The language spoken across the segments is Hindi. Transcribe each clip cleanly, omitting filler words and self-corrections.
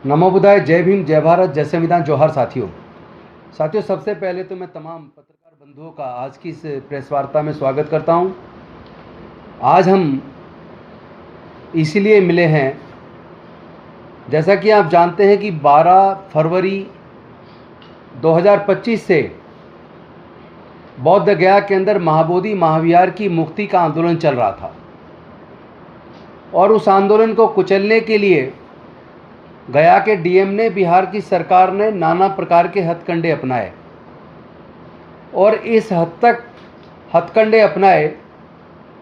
नमो बुद्धाय, जय भीम, जय भारत, जय संविधान, जोहार साथियों। सबसे पहले तो मैं तमाम पत्रकार बंधुओं का आज की इस प्रेस वार्ता में स्वागत करता हूं। आज हम इसलिए मिले हैं, जैसा कि आप जानते हैं कि 12 फरवरी 2025 से बौद्ध गया के अंदर महाबोधि महाविहार की मुक्ति का आंदोलन चल रहा था और उस आंदोलन को कुचलने के लिए गया के डीएम ने, बिहार की सरकार ने नाना प्रकार के हथकंडे अपनाए और इस हद तक हथकंडे अपनाए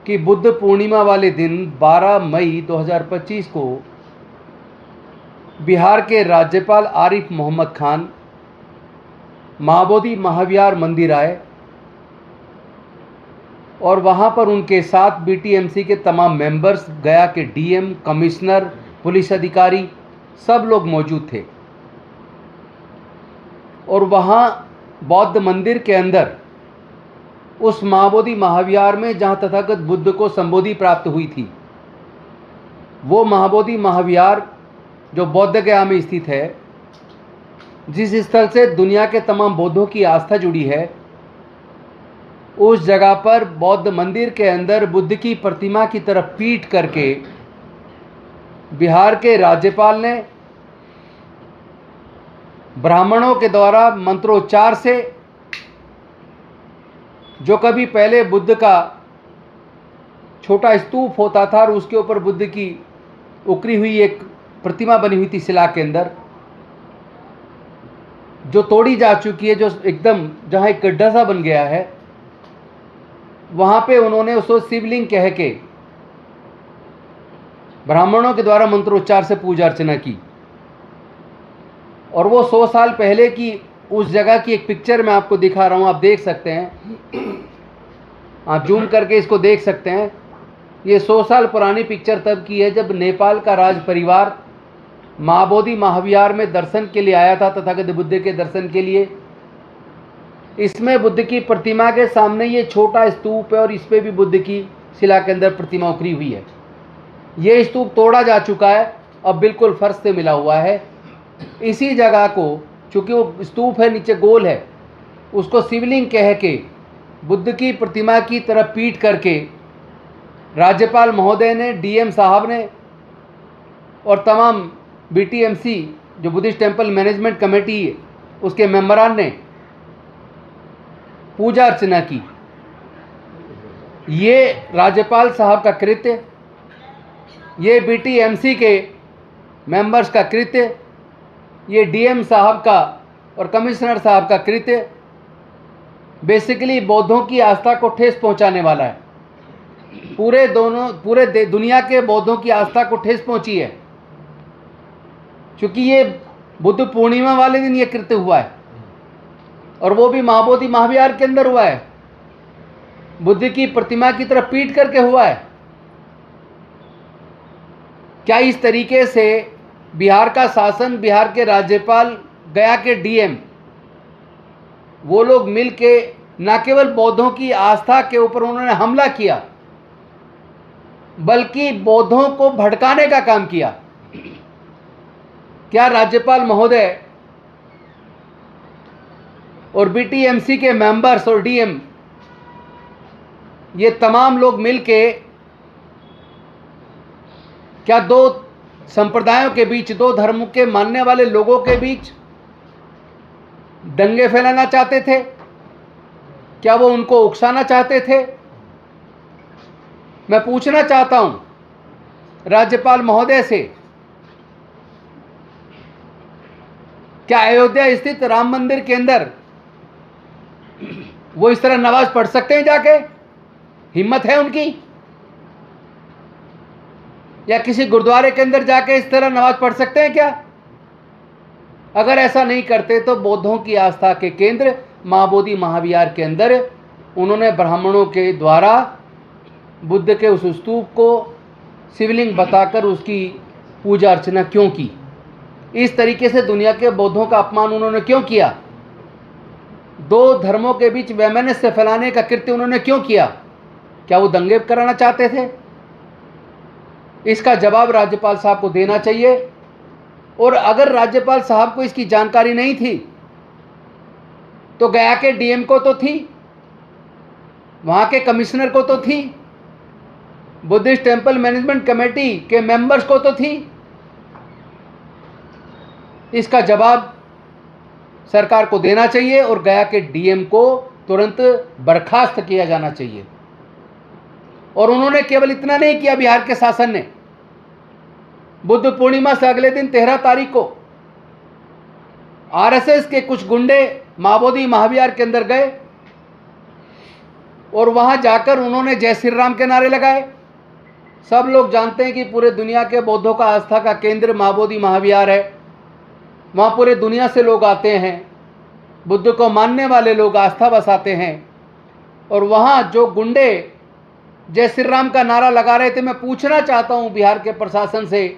कि बुद्ध पूर्णिमा वाले दिन 12 मई 2025 को बिहार के राज्यपाल आरिफ मोहम्मद खान महाबोधि महाविहार मंदिर आए और वहाँ पर उनके साथ बीटीएमसी के तमाम मेंबर्स, गया के डीएम, कमिश्नर, पुलिस अधिकारी सब लोग मौजूद थे और वहाँ बौद्ध मंदिर के अंदर उस महाबोधि महाविहार में जहाँ तथागत बुद्ध को संबोधि प्राप्त हुई थी, वो महाबोधि महाविहार जो बौद्ध गया में स्थित है, जिस स्थल से दुनिया के तमाम बौद्धों की आस्था जुड़ी है, उस जगह पर बौद्ध मंदिर के अंदर बुद्ध की प्रतिमा की तरफ पीट करके बिहार के राज्यपाल ने ब्राह्मणों के द्वारा मंत्रोच्चार से, जो कभी पहले बुद्ध का छोटा स्तूप होता था और उसके ऊपर बुद्ध की उकरी हुई एक प्रतिमा बनी हुई थी शिला के अंदर, जो तोड़ी जा चुकी है, जो एकदम जहाँ एक गड्ढा सा बन गया है, वहाँ पे उन्होंने उसको शिवलिंग कह के ब्राह्मणों के द्वारा मंत्रोच्चार से पूजा अर्चना की। और वो 100 साल पहले की उस जगह की एक पिक्चर मैं आपको दिखा रहा हूँ, आप देख सकते हैं, आप जूम करके इसको देख सकते हैं। ये 100 साल पुरानी पिक्चर तब की है जब नेपाल का राज परिवार महाबोधि महाविहार में दर्शन के लिए आया था, तथागत बुद्ध के दर्शन के लिए। इसमें बुद्ध की प्रतिमा के सामने ये छोटा स्तूप है और इस पे भी बुद्ध की शिला के अंदर प्रतिमा उकरी हुई है। ये स्तूप तोड़ा जा चुका है, अब बिल्कुल फर्श से मिला हुआ है। इसी जगह को, चूँकि वो स्तूप है, नीचे गोल है, उसको शिवलिंग कह के बुद्ध की प्रतिमा की तरफ पीट करके राज्यपाल महोदय ने, डीएम साहब ने और तमाम बीटीएमसी जो बुद्धिस्ट टेम्पल मैनेजमेंट कमेटी उसके मेंबरान ने पूजा अर्चना की। ये राज्यपाल साहब का कृत्य, ये बीटीएमसी के मेंबर्स का कृत्य, ये डीएम साहब का और कमिश्नर साहब का कृत्य बेसिकली बौद्धों की आस्था को ठेस पहुंचाने वाला है। पूरे दुनिया के बौद्धों की आस्था को ठेस पहुंची है, क्योंकि ये बुद्ध पूर्णिमा वाले दिन ये कृत्य हुआ है और वो भी महाबोधि महाविहार के अंदर हुआ है, बुद्ध की प्रतिमा की तरफ पीट करके हुआ है। क्या इस तरीके से बिहार का शासन, बिहार के राज्यपाल, गया के डीएम, वो लोग मिल के न केवल बौद्धों की आस्था के ऊपर उन्होंने हमला किया, बल्कि बौद्धों को भड़काने का काम किया? क्या राज्यपाल महोदय और बीटीएमसी के मेंबर्स और डीएम, ये तमाम लोग मिलके क्या दो संप्रदायों के बीच, दो धर्मों के मानने वाले लोगों के बीच दंगे फैलाना चाहते थे? क्या वो उनको उकसाना चाहते थे? मैं पूछना चाहता हूं राज्यपाल महोदय से, क्या अयोध्या स्थित राम मंदिर के अंदर वो इस तरह नमाज पढ़ सकते हैं जाके? हिम्मत है उनकी? या किसी गुरुद्वारे के अंदर जाके इस तरह नमाज पढ़ सकते हैं क्या? अगर ऐसा नहीं करते तो बौद्धों की आस्था के केंद्र महाबोधि महाविहार के अंदर उन्होंने ब्राह्मणों के द्वारा बुद्ध के उस स्तूप को शिवलिंग बताकर उसकी पूजा अर्चना क्यों की? इस तरीके से दुनिया के बौद्धों का अपमान उन्होंने क्यों किया? दो धर्मों के बीच वैमनस्य फैलाने का कृत्य उन्होंने क्यों किया? क्या वो दंगे कराना चाहते थे? इसका जवाब राज्यपाल साहब को देना चाहिए और अगर राज्यपाल साहब को इसकी जानकारी नहीं थी तो गया के डीएम को तो थी, वहां के कमिश्नर को तो थी, बुद्धिस्ट टेंपल मैनेजमेंट कमेटी के मेंबर्स को तो थी। इसका जवाब सरकार को देना चाहिए और गया के डीएम को तुरंत बर्खास्त किया जाना चाहिए। और उन्होंने केवल इतना नहीं किया, बिहार के शासन ने बुद्ध पूर्णिमा से अगले दिन 13 तारीख को आरएसएस के कुछ गुंडे माबोदी महाविहार के अंदर गए और वहां जाकर उन्होंने जय श्री राम के नारे लगाए। सब लोग जानते हैं कि पूरे दुनिया के बौद्धों का आस्था का केंद्र माबोदी महाविहार है। वहाँ पूरे दुनिया से लोग आते हैं, बुद्ध को मानने वाले लोग आस्था बसाते हैं। और वहाँ जो गुंडे जय श्री राम का नारा लगा रहे थे, मैं पूछना चाहता हूँ बिहार के प्रशासन से,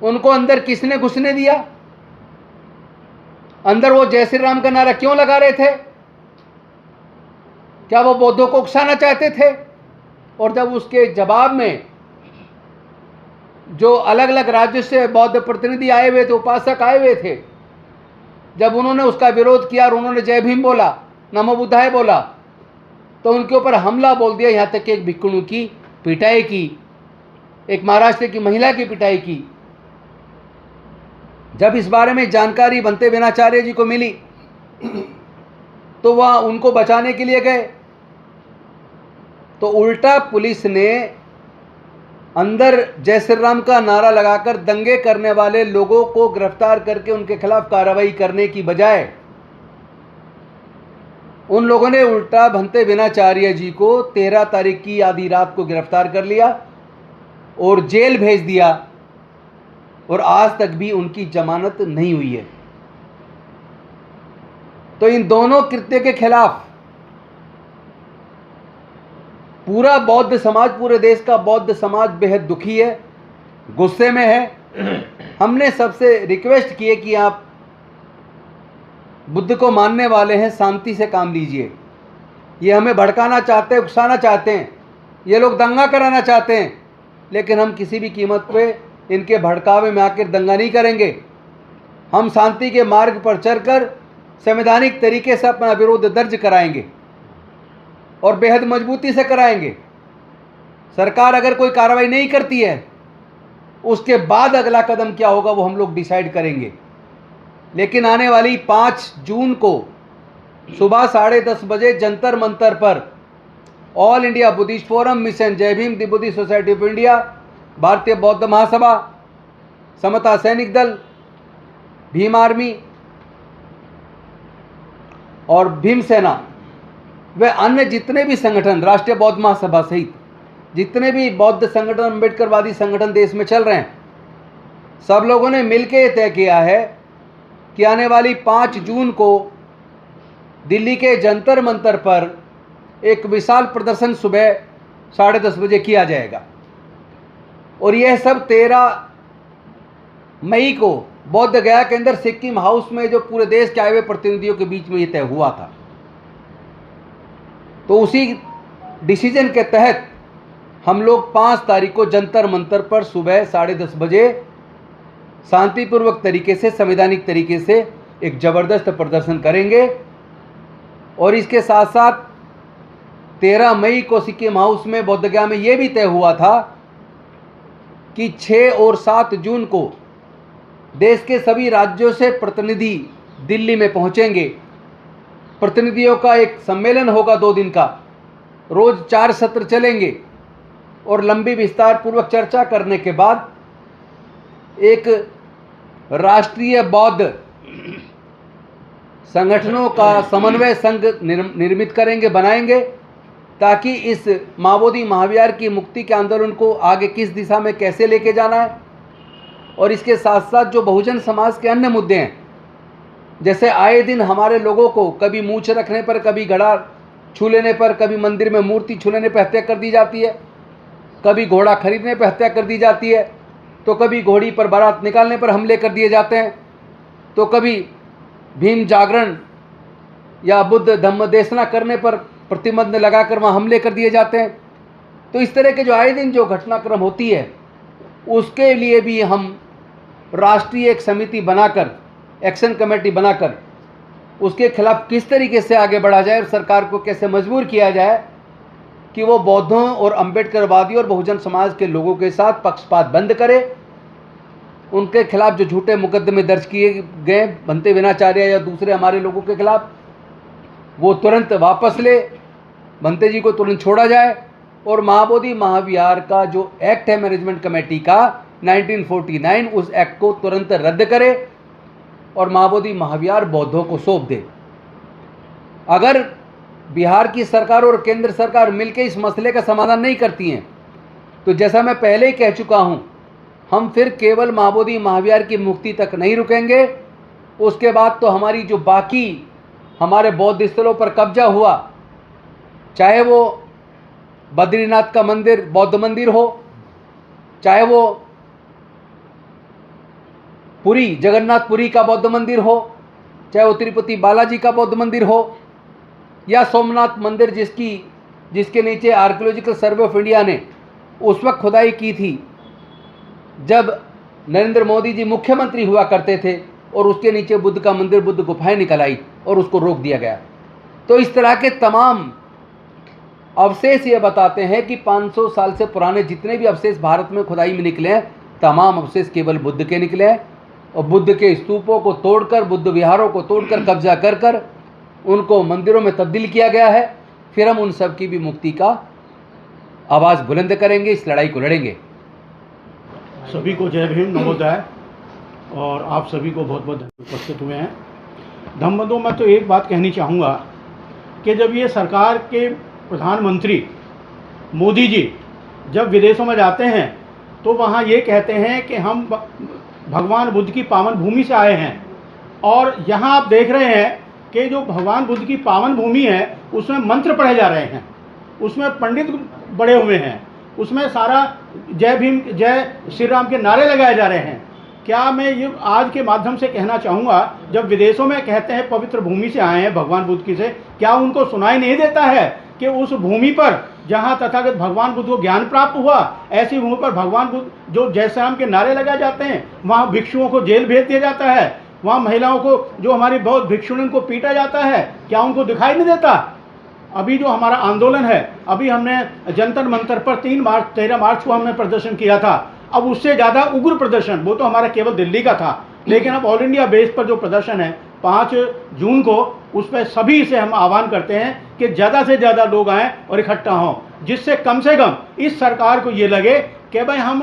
उनको अंदर किसने घुसने दिया? अंदर वो जय श्री राम का नारा क्यों लगा रहे थे? क्या वो बौद्धों को उकसाना चाहते थे? और जब उसके जवाब में जो अलग अलग राज्यों से बौद्ध प्रतिनिधि आए हुए थे, उपासक आए हुए थे, जब उन्होंने उसका विरोध किया और उन्होंने जय भीम बोला, नमो बुद्धाय बोला, तो उनके ऊपर हमला बोल दिया। यहाँ तक कि एक भिक्षुणी की पिटाई की, एक महाराष्ट्र की महिला की पिटाई की। जब इस बारे में जानकारी बनते विनाचार्य जी को मिली तो वह उनको बचाने के लिए गए, तो उल्टा पुलिस ने अंदर जय श्री राम का नारा लगाकर दंगे करने वाले लोगों को गिरफ्तार करके उनके खिलाफ कार्रवाई करने की बजाय उन लोगों ने उल्टा भंते विनाचार्य जी को 13 तारीख की आधी रात को गिरफ्तार कर लिया और जेल भेज दिया, और आज तक भी उनकी जमानत नहीं हुई है। तो इन दोनों कृत्य के खिलाफ पूरा बौद्ध समाज, पूरे देश का बौद्ध समाज बेहद दुखी है, गुस्से में है। हमने सबसे रिक्वेस्ट की है कि आप बुद्ध को मानने वाले हैं, शांति से काम लीजिए। ये हमें भड़काना चाहते हैं, उकसाना चाहते हैं, ये लोग दंगा कराना चाहते हैं, लेकिन हम किसी भी कीमत पे इनके भड़कावे में आकर दंगा नहीं करेंगे। हम शांति के मार्ग पर चलकर संवैधानिक तरीके से अपना विरोध दर्ज कराएंगे और बेहद मजबूती से कराएंगे। सरकार अगर कोई कार्रवाई नहीं करती है, उसके बाद अगला कदम क्या होगा वो हम लोग डिसाइड करेंगे। लेकिन आने वाली 5 जून को सुबह 10:30 बजे जंतर मंतर पर all India Buddhist forum, mission Jai Bhim, the Buddhist society of India, Bharatiya Bauddha महासभा, समता सैनिक दल, भीम आर्मी और भीम सेना व अन्य जितने भी संगठन, राष्ट्रीय बौद्ध महासभा सहित जितने भी बौद्ध संगठन, अम्बेडकरवादी संगठन देश में चल रहे हैं, सब लोगों ने मिलकर यह तय किया है कि आने वाली 5 जून को दिल्ली के जंतर मंतर पर एक विशाल प्रदर्शन सुबह 10:30 बजे किया जाएगा। और यह सब 13 मई को बौद्ध गया के अंदर सिक्किम हाउस में, जो पूरे देश के आए हुए प्रतिनिधियों के बीच में यह तय हुआ था। तो उसी डिसीजन के तहत हम लोग 5 तारीख को जंतर मंतर पर सुबह 10:30 बजे शांतिपूर्वक तरीके से, संवैधानिक तरीके से एक ज़बरदस्त प्रदर्शन करेंगे। और इसके साथ साथ 13 मई को सिक्किम हाउस में, बौद्ध गया में यह भी तय हुआ था कि 6 और 7 जून को देश के सभी राज्यों से प्रतिनिधि दिल्ली में पहुंचेंगे। प्रतिनिधियों का एक सम्मेलन होगा 2 दिन का, रोज 4 सत्र चलेंगे और लंबी विस्तार पूर्वक चर्चा करने के बाद एक राष्ट्रीय बौद्ध संगठनों का समन्वय संघ निर्मित करेंगे, बनाएंगे, ताकि इस माबोदी महाविहार की मुक्ति के आंदोलन को आगे किस दिशा में कैसे लेके जाना है। और इसके साथ साथ जो बहुजन समाज के अन्य मुद्दे हैं, जैसे आए दिन हमारे लोगों को कभी मूंछ रखने पर, कभी घड़ा छू लेने पर, कभी मंदिर में मूर्ति छू लेने पर हत्या कर दी जाती है, कभी घोड़ा खरीदने पर हत्या कर दी जाती है, तो कभी घोड़ी पर बारात निकालने पर हमले कर दिए जाते हैं, तो कभी भीम जागरण या बुद्ध धम्म देशना करने पर प्रतिबंध लगाकर वहाँ हमले कर दिए जाते हैं। तो इस तरह के जो आए दिन जो घटनाक्रम होती है, उसके लिए भी हम राष्ट्रीय एक समिति बनाकर, एक्शन कमेटी बनाकर उसके खिलाफ किस तरीके से आगे बढ़ा जाए और सरकार को कैसे मजबूर किया जाए कि वो बौद्धों और अंबेडकरवादी और बहुजन समाज के लोगों के साथ पक्षपात बंद करे, उनके खिलाफ जो झूठे मुकदमे दर्ज किए गए भंते विनाचार्य या दूसरे हमारे लोगों के खिलाफ, वो तुरंत वापस ले, भंते जी को तुरंत छोड़ा जाए और महाबोधि महाविहार का जो एक्ट है मैनेजमेंट कमेटी का 1949, उस एक्ट को तुरंत रद्द करे और महाबोधि महाविहार बौद्धों को सौंप दे। अगर बिहार की सरकार और केंद्र सरकार मिलकर इस मसले का समाधान नहीं करती हैं तो जैसा मैं पहले ही कह चुका हूं, हम फिर केवल महाबोधि महाविहार की मुक्ति तक नहीं रुकेंगे। उसके बाद तो हमारी जो बाकी हमारे बौद्ध स्थलों पर कब्जा हुआ, चाहे वो बद्रीनाथ का मंदिर बौद्ध मंदिर हो, चाहे वो पुरी जगन्नाथपुरी का बौद्ध मंदिर हो, चाहे वो तिरुपति बालाजी का बौद्ध मंदिर हो, या सोमनाथ मंदिर जिसके नीचे आर्कियोलॉजिकल सर्वे ऑफ इंडिया ने उस वक्त खुदाई की थी जब नरेंद्र मोदी जी मुख्यमंत्री हुआ करते थे, और उसके नीचे बुद्ध का मंदिर, बुद्ध गुफाएं निकल आई और उसको रोक दिया गया। तो इस तरह के तमाम अवशेष ये बताते हैं कि 500 साल से पुराने जितने भी अवशेष भारत में खुदाई में निकले हैं, तमाम अवशेष केवल बुद्ध के निकले हैं, और बुद्ध के स्तूपों को तोड़कर, बुद्ध विहारों को तोड़कर, कब्जा कर कर उनको मंदिरों में तब्दील किया गया है। फिर हम उन सब की भी मुक्ति का आवाज़ बुलंद करेंगे, इस लड़ाई को लड़ेंगे। सभी को जय भीम, नमोदय, और आप सभी को बहुत बहुत उपस्थित हुए हैं। धम्मबंधु, मैं तो एक बात कहनी चाहूँगा कि जब ये सरकार के प्रधानमंत्री मोदी जी जब विदेशों में जाते हैं तो वहाँ ये कहते हैं कि हम भगवान बुद्ध की पावन भूमि से आए हैं, और यहाँ आप देख रहे हैं कि जो भगवान बुद्ध की पावन भूमि है उसमें मंत्र पढ़े जा रहे हैं, उसमें पंडित बड़े हुए हैं, उसमें सारा जय भीम जय श्री राम के नारे लगाए जा रहे हैं। क्या मैं ये आज के माध्यम से कहना चाहूँगा, जब विदेशों में कहते हैं पवित्र भूमि से आए हैं भगवान बुद्ध की से, क्या उनको सुनाई नहीं देता है कि उस भूमि पर जहाँ तथागत भगवान बुद्ध को ज्ञान प्राप्त हुआ, ऐसी भूमि पर भगवान बुद्ध जो जय श्री राम के नारे लगाए जाते हैं, वहाँ भिक्षुओं को जेल भेज दिया जाता है, वहाँ महिलाओं को, जो हमारी बौद्ध भिक्षुणी को पीटा जाता है, क्या उनको दिखाई नहीं देता? अभी जो हमारा आंदोलन है, अभी हमने जंतर मंतर पर 13 मार्च को हमने प्रदर्शन किया था। अब उससे ज़्यादा उग्र प्रदर्शन, वो तो हमारा केवल दिल्ली का था, लेकिन अब ऑल इंडिया बेस पर जो प्रदर्शन है 5 जून को, उस पर सभी से हम आह्वान करते हैं कि ज़्यादा से ज़्यादा लोग आएँ और इकट्ठा हों, जिससे कम से कम इस सरकार को ये लगे कि भाई हम,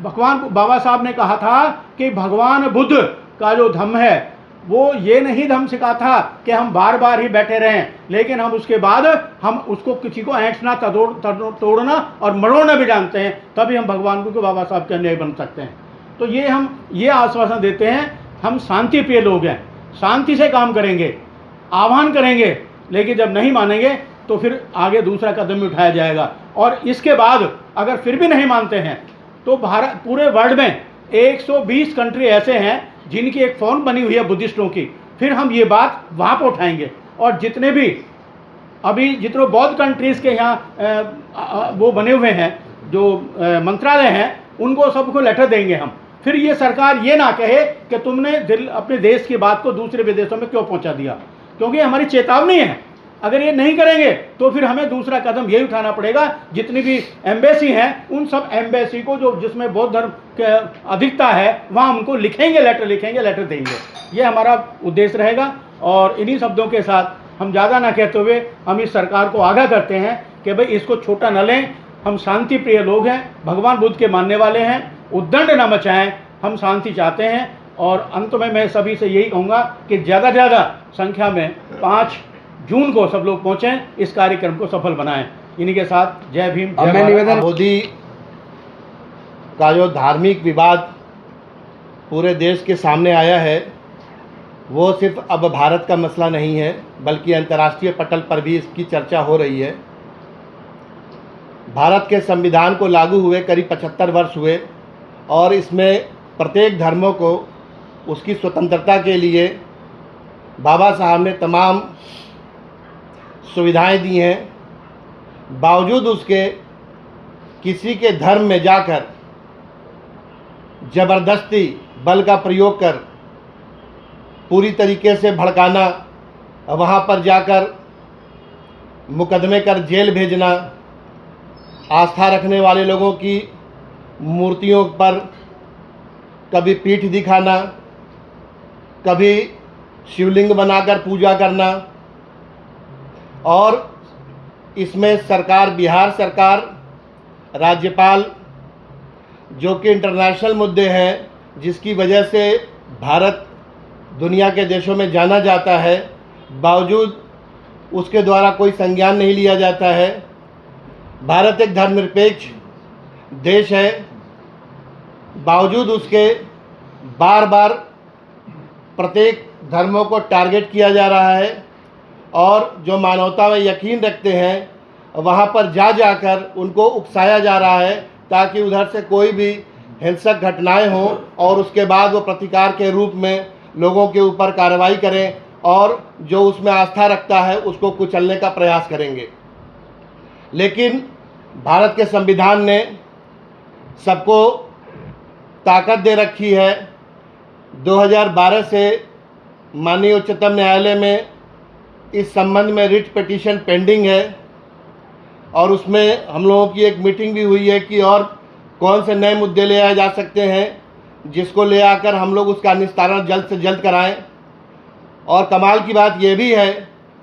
भगवान बाबा साहब ने कहा था कि भगवान बुद्ध का जो धम्म है वो ये नहीं धम्म सिखा था कि हम बार बार ही बैठे रहें, लेकिन हम उसके बाद हम उसको किसी को ऐंठना, तोड़ना और मरोड़ना भी जानते हैं, तभी हम भगवान बुद्ध बाबा साहब के अनुयायी बन सकते हैं। तो ये हम ये आश्वासन देते हैं, हम शांति प्रिय लोग हैं, शांति से काम करेंगे, आह्वान करेंगे, लेकिन जब नहीं मानेंगे तो फिर आगे दूसरा कदम भी उठाया जाएगा। और इसके बाद अगर फिर भी नहीं मानते हैं तो भारत, पूरे वर्ल्ड में 120 कंट्री ऐसे हैं जिनकी एक फॉर्म बनी हुई है बुद्धिस्टों की, फिर हम ये बात वहाँ पर उठाएंगे। और जितने भी अभी जितने बौद्ध कंट्रीज़ के यहाँ वो बने हुए हैं, जो मंत्रालय हैं, उनको सबको लेटर देंगे हम। फिर ये सरकार ये ना कहे कि तुमने अपने देश की बात को दूसरे विदेशों में क्यों पहुँचा दिया, क्योंकि हमारी चेतावनी है। अगर ये नहीं करेंगे तो फिर हमें दूसरा कदम यही उठाना पड़ेगा, जितनी भी एम्बेसी हैं उन सब एम्बेसी को जो जिसमें बौद्ध धर्म की अधिकता है वहाँ उनको लिखेंगे, लेटर देंगे। ये हमारा उद्देश्य रहेगा। और इन्हीं शब्दों के साथ हम ज़्यादा ना कहते हुए हम इस सरकार को आगाह करते हैं कि भाई इसको छोटा न लें, हम शांति प्रिय लोग हैं, भगवान बुद्ध के मानने वाले हैं, उद्दंड न मचाएं, हम शांति चाहते हैं। और अंत में मैं सभी से यही कहूँगा कि ज़्यादा संख्या में 5 जून को सब लोग पहुँचें, इस कार्यक्रम को सफल बनाएं। इन्हीं के साथ जय भीम। मैं निवेदन, मोदी का जो धार्मिक विवाद पूरे देश के सामने आया है, वो सिर्फ अब भारत का मसला नहीं है, बल्कि अंतर्राष्ट्रीय पटल पर भी इसकी चर्चा हो रही है। भारत के संविधान को लागू हुए करीब 75 वर्ष हुए, और इसमें प्रत्येक धर्मों को उसकी स्वतंत्रता के लिए बाबा साहब ने तमाम सुविधाएं दी हैं। बावजूद उसके किसी के धर्म में जाकर ज़बरदस्ती बल का प्रयोग कर पूरी तरीके से भड़काना, वहाँ पर जाकर मुकदमे कर जेल भेजना, आस्था रखने वाले लोगों की मूर्तियों पर कभी पीठ दिखाना, कभी शिवलिंग बनाकर पूजा करना, और इसमें सरकार, बिहार सरकार, राज्यपाल, जो कि इंटरनेशनल मुद्दे हैं जिसकी वजह से भारत दुनिया के देशों में जाना जाता है, बावजूद उसके द्वारा कोई संज्ञान नहीं लिया जाता है। भारत एक धर्मनिरपेक्ष देश है, बावजूद उसके बार बार प्रत्येक धर्मों को टारगेट किया जा रहा है, और जो मानवता में यकीन रखते हैं वहाँ पर जाकर उनको उकसाया जा रहा है ताकि उधर से कोई भी हिंसक घटनाएं हों और उसके बाद वो प्रतिकार के रूप में लोगों के ऊपर कार्रवाई करें और जो उसमें आस्था रखता है उसको कुचलने का प्रयास करेंगे। लेकिन भारत के संविधान ने सबको ताकत दे रखी है। 2012 से माननीय उच्चतम न्यायालय में इस संबंध में रिट पिटीशन पेंडिंग है, और उसमें हम लोगों की एक मीटिंग भी हुई है कि और कौन से नए मुद्दे ले आए जा सकते हैं जिसको ले आकर हम लोग उसका निस्तारण जल्द से जल्द कराएं। और कमाल की बात यह भी है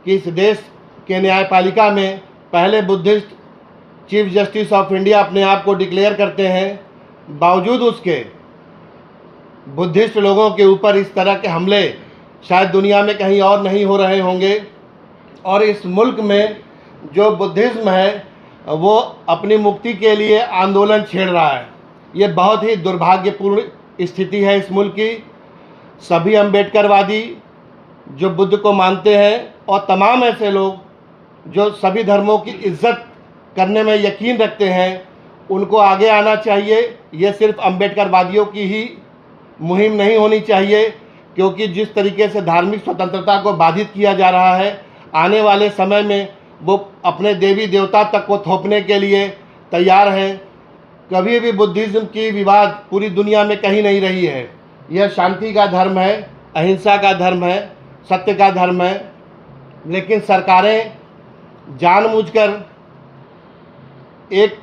कि इस देश के न्यायपालिका में पहले Buddhist chief justice of India अपने आप को डिक्लेयर करते हैं, बावजूद उसके बुद्धिस्ट लोगों के ऊपर इस तरह के हमले शायद दुनिया में कहीं और नहीं हो रहे होंगे। और इस मुल्क में जो बुद्धिज़्म है वो अपनी मुक्ति के लिए आंदोलन छेड़ रहा है। ये बहुत ही दुर्भाग्यपूर्ण स्थिति है इस मुल्क की। सभी अम्बेडकरवादी जो बुद्ध को मानते हैं और तमाम ऐसे लोग जो सभी धर्मों की इज्जत करने में यकीन रखते हैं, उनको आगे आना चाहिए। ये सिर्फ अम्बेडकरवादियों की ही मुहिम नहीं होनी चाहिए, क्योंकि जिस तरीके से धार्मिक स्वतंत्रता को बाधित किया जा रहा है, आने वाले समय में वो अपने देवी देवता तक को थोपने के लिए तैयार हैं। कभी भी बुद्धिज़्म की विवाद पूरी दुनिया में कहीं नहीं रही है। यह शांति का धर्म है, अहिंसा का धर्म है, सत्य का धर्म है। लेकिन सरकारें जानबूझकर एक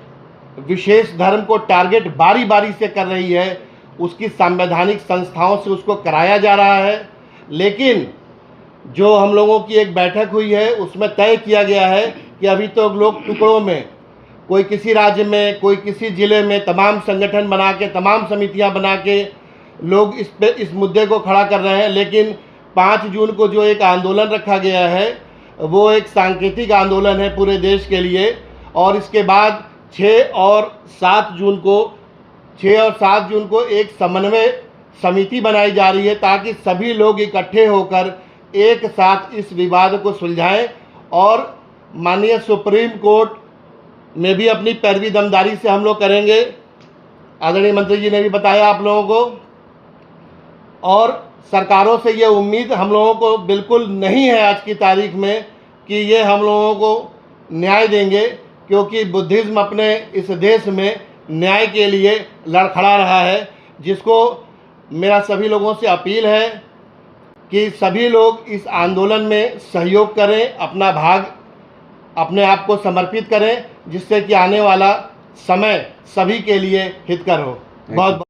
विशेष धर्म को टारगेट बारी बारी से कर रही है। उसकी संवैधानिक संस्थाओं से उसको कराया जा रहा है। लेकिन जो हम लोगों की एक बैठक हुई है उसमें तय किया गया है कि अभी तो लोग टुकड़ों में, कोई किसी राज्य में, कोई किसी ज़िले में, तमाम संगठन बना के, तमाम समितियां बना के लोग इस मुद्दे को खड़ा कर रहे हैं। लेकिन 5 जून को जो एक आंदोलन रखा गया है वो एक सांकेतिक आंदोलन है पूरे देश के लिए। और इसके बाद 6 और 7 जून को एक समन्वय समिति बनाई जा रही है ताकि सभी लोग इकट्ठे होकर एक साथ इस विवाद को सुलझाएं। और माननीय सुप्रीम कोर्ट में भी अपनी पैरवी दमदारी से हम लोग करेंगे। आदरणीय मंत्री जी ने भी बताया आप लोगों को। और सरकारों से ये उम्मीद हम लोगों को बिल्कुल नहीं है आज की तारीख में कि ये हम लोगों को न्याय देंगे, क्योंकि बुद्धिज़्म अपने इस देश में न्याय के लिए लड़खड़ा रहा है। जिसको मेरा सभी लोगों से अपील है कि सभी लोग इस आंदोलन में सहयोग करें, अपना भाग अपने आप को समर्पित करें, जिससे कि आने वाला समय सभी के लिए हितकर हो। बहुत